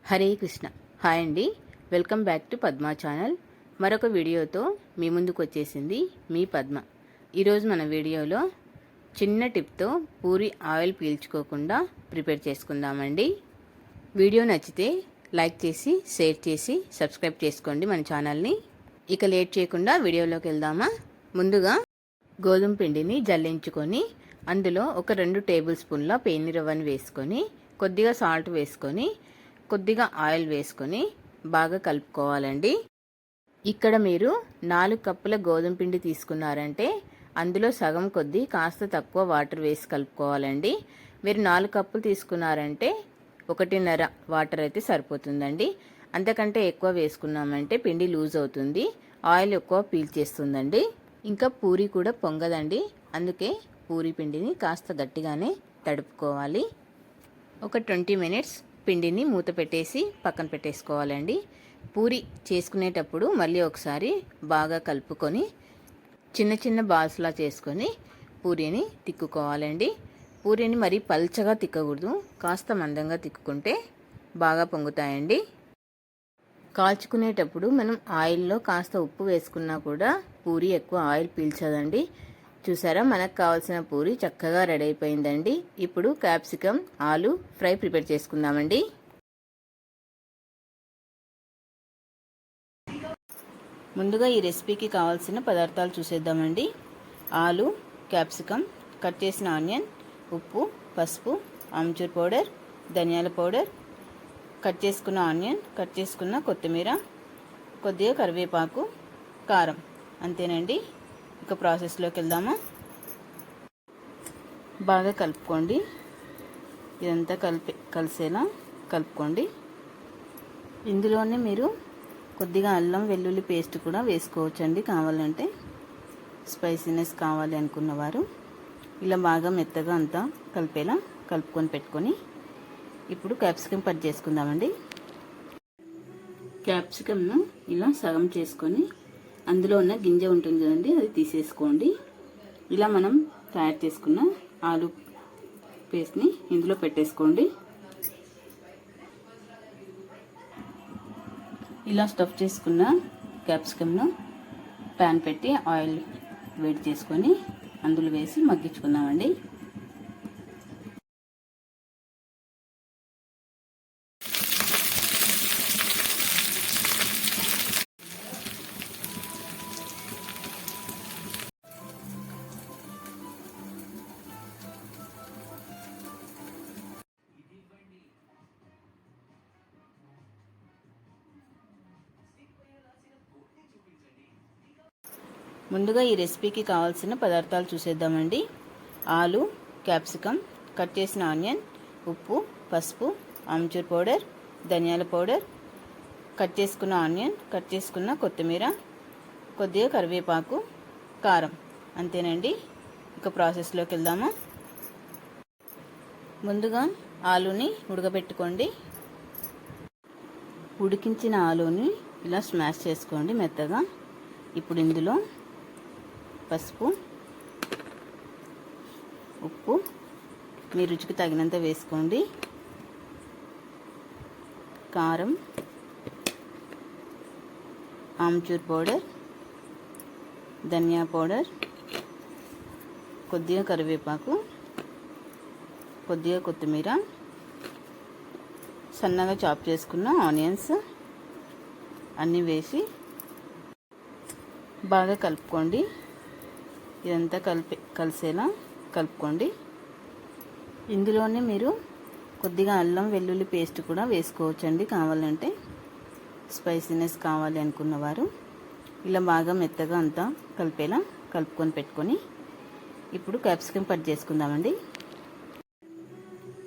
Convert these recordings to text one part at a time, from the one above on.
Hare Krishna. Hi అండి, welcome back to Padma channel. మరొక వీడియోతో మీ ముందుకు వచ్చేసింది మీ పద్మ. ఈరోజు మన వీడియోలో చిన్న టిప్తో పూరి ఆయిల్ పీల్చుకోకుండా ప్రిపేర్ చేసుకుందామండి. వీడియో నచ్చితే లైక్ చేసి షేర్ చేసి సబ్స్క్రైబ్ చేసుకోండి మన ఛానల్ని. ఇక లేట్ చేయకుండా వీడియోలోకి వెళ్దామా. ముందుగా గోధుమ పిండిని జల్లించుకొని అందులో ఒక 2 టేబుల్ స్పూన్ల పేని రవ్వను వేసుకొని కొద్దిగా సాల్ట్ వేసుకొని కొద్దిగా ఆయిల్ వేసుకొని బాగా కలుపుకోవాలండి. ఇక్కడ మీరు 4 కప్పుల గోధుమ పిండి తీసుకున్నారంటే అందులో సగం కొద్దీ కాస్త తక్కువ వాటర్ వేసి కలుపుకోవాలండి. మీరు 4 కప్పులు తీసుకున్నారంటే 1.5 వాటర్ అయితే సరిపోతుందండి. అంతకంటే ఎక్కువ వేసుకున్నామంటే పిండి లూజ్ అవుతుంది, ఆయిల్ ఎక్కువ పీల్చేస్తుందండి. ఇంకా పూరి కూడా పొంగదండి. అందుకే పూరి పిండిని కాస్త గట్టిగానే తడుపుకోవాలి. ఒక 20 మినిట్స్ పిండిని మూత పెట్టేసి పక్కన పెట్టేసుకోవాలండి. పూరి చేసుకునేటప్పుడు మళ్ళీ ఒకసారి బాగా కలుపుకొని చిన్న చిన్న బాల్స్లా చేసుకొని పూరిని తిక్కుకోవాలండి. పూరిని మరీ పల్చగా తిక్కకూడదు, కాస్త మందంగా తిక్కుకుంటే బాగా పొంగుతాయండి. కాల్చుకునేటప్పుడు మనం ఆయిల్లో కాస్త ఉప్పు వేసుకున్నా కూడా పూరి ఎక్కువ ఆయిల్ పీల్చదండి. చూసారా, మనకు కావాల్సిన పూరి చక్కగా రెడీ అయిపోయిందండి. ఇప్పుడు క్యాప్సికమ్ ఆలు ఫ్రై ప్రిపేర్ చేసుకుందామండి. ముందుగా ఈ రెసిపీకి కావాల్సిన పదార్థాలు చూసేద్దామండి. ఆలు, క్యాప్సికమ్, కట్ చేసిన ఆనియన్, ఉప్పు, పసుపు, ఆమ్చూర్ పౌడర్, ధనియాల పౌడర్, కట్ చేసుకున్న ఆనియన్, కట్ చేసుకున్న కొత్తిమీర, కొద్దిగా కరివేపాకు, కారం. అంతేనండి. ఇక ప్రాసెస్లోకి వెళ్దామా. బాగా కలుపుకోండి. ఇదంతా కలిసేలా కలుపుకోండి. ఇందులోనే మీరు కొద్దిగా అల్లం వెల్లుల్లి పేస్ట్ కూడా వేసుకోవచ్చండి కావాలంటే, స్పైసీనెస్ కావాలి అనుకున్నవారు. ఇలా బాగా మెత్తగా అంతా కలిపేలా కలుపుకొని పెట్టుకొని ఇప్పుడు క్యాప్సికమ్ కట్ చేసుకుందామండి. క్యాప్సికమ్ను ఇలా సగం చేసుకొని అందులో ఉన్న గింజ ఉంటుంది కదండి, అది తీసేసుకోండి. ఇలా మనం తయారు చేసుకున్న ఆలు పేస్ట్ని ఇందులో పెట్టేసుకోండి. ఇలా స్టఫ్ చేసుకున్న క్యాప్సికమ్ను ప్యాన్ పెట్టి ఆయిల్ వేడి చేసుకొని అందులో వేసి మగ్గించుకుందామండి. ముందుగా ఈ రెసిపీకి కావాల్సిన పదార్థాలు చూసేద్దామండి. ఆలు, క్యాప్సికమ్, కట్ చేసిన ఆనియన్, ఉప్పు, పసుపు, ఆమ్చూర్ పౌడర్, ధనియాల పౌడర్, కట్ చేసుకున్న ఆనియన్, కట్ చేసుకున్న కొత్తిమీర, కొద్దిగా కరివేపాకు, కారం. అంతేనండి. ఇక ప్రాసెస్లోకి వెళ్దామా. ముందుగా ఆలుని ఉడకబెట్టుకోండి. ఉడికించిన ఆలుని ఇలా స్మాష్ చేసుకోండి మెత్తగా. ఇప్పుడు ఇందులో పసుపు, ఉప్పు మీ రుచికి తగినంత వేసుకోండి, కారం, ఆమ్చూర్ పౌడర్, ధనియా పౌడర్, కొద్దిగా కరివేపాకు, కొద్దిగా కొత్తిమీర, సన్నగా చాప్ చేసుకున్న ఆనియన్స్ అన్నీ వేసి బాగా కలుపుకోండి. ఇదంతా కలిసేలా కలుపుకోండి. ఇందులోనే మీరు కొద్దిగా అల్లం వెల్లుల్లి పేస్ట్ కూడా వేసుకోవచ్చండి కావాలంటే, స్పైసీనెస్ కావాలి అనుకున్నవారు. ఇలా బాగా మెత్తగా అంతా కలిపేలా కలుపుకొని పెట్టుకొని ఇప్పుడు క్యాప్సికమ్ కట్ చేసుకుందామండి.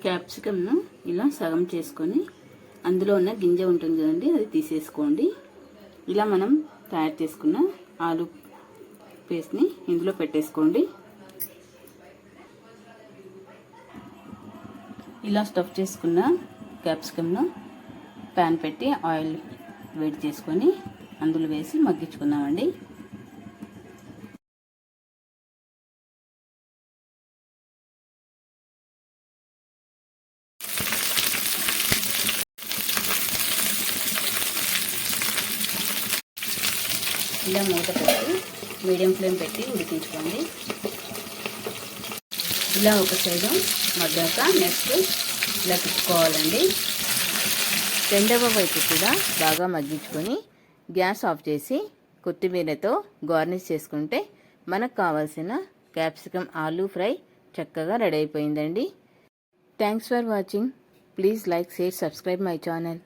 క్యాప్సికమ్ను ఇలా సగం చేసుకొని అందులో ఉన్న గింజ ఉంటుంది కదండి, అది తీసేసుకోండి. ఇలా మనం తయారు చేసుకున్న ఆలు పేస్ట్ని ఇందులో పెట్టేసుకోండి. ఇలా స్టఫ్ చేసుకున్న క్యాప్సికమ్ను ప్యాన్ పెట్టి ఆయిల్ వేడి చేసుకొని అందులో వేసి మగ్గించుకుందామండి. ఇలా మూత పెట్టి మీడియం ఫ్లేమ్ పెట్టి ఉడికించుకోండి. ఇలా ఒక సైడు మగ్గాక నెక్స్ట్ ఇలా తిప్పుకోవాలండి. రెండవ వైపు కూడా బాగా మగ్గించుకొని గ్యాస్ ఆఫ్ చేసి కొత్తిమీరతో గార్నిష్ చేసుకుంటే మనకు కావాల్సిన క్యాప్సికమ్ ఆలూ ఫ్రై చక్కగా రెడీ అయిపోయిందండి. Thanks for watching. Please like, share, subscribe my channel.